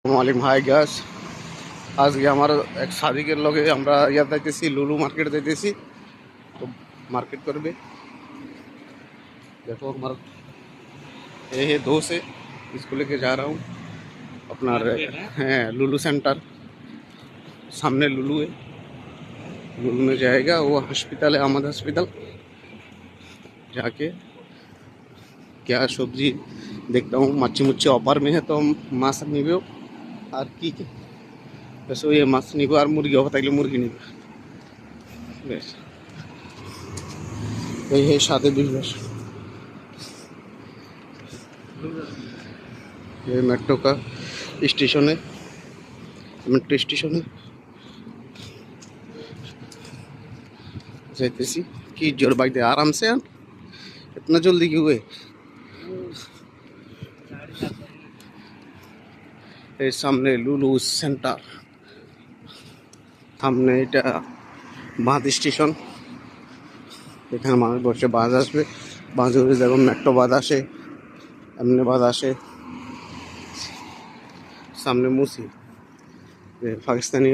वालेकुम hi guys. आज के हमारा एक शादी के लोग আমরা ইয়া যাইতেছি লুলু मार्केट যাইতেছি। तो मार्केट करबे देखो हमारा ये दोस्त है, इसको लेके जा रहा हूँ अपना है लुलु सेंटर। सामने लुलु है, लुलु में जाएगा। वो हॉस्पिटल है, अहमद हॉस्पिटल। जाके क्या सब्जी देखता हूँ, मच्छी मुच्छी ऑफर में है तो माछ निबे और की बस ये माछ निब और मुर्गी ऑफर থাকলে मुर्गी निब बेस यही है सादे बिजनेस। ये मेट्रो का स्टेशन है, मेट्रो स्टेशन है। जाइतेसी कि जोर बाइक दे आराम से यार, इतना जल्दी क्यों हुए। ये सामने लुलु सेंटर, सामने এটা বাঁধ স্টেশন। এখানে মানুষ বসে বাস আসবে, বাসে যেমন মেট্রো বাস আসে এমনি বাস আসে। সামনে মুসি পাকিস্তানি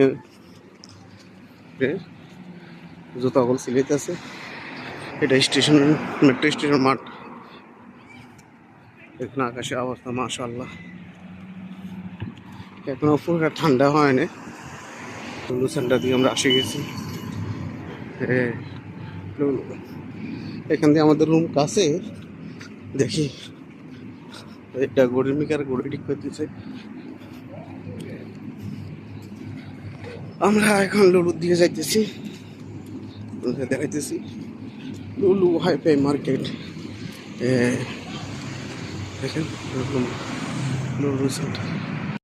জুতা বল সিলাইতেছে। এটা স্টেশন, মেট্রো স্টেশন মাঠ। এখানে আকাশে অবস্থা মাশাআল্লাহ, এখনো পুরো ঠান্ডা হয়নি। লুলু সেন্টার দিয়ে আমরা আসে গেছি। এখান থেকে আমাদের রুম কাছে। দেখি এটা গড়ির মিকার গড়ি ঠিক করতেছে। আমরা এখন লুলুর দিকে যাইতেছি, দেখাইতেছি লুলু হাইফাই মার্কেট। দেখেন লুলু সেন্টার।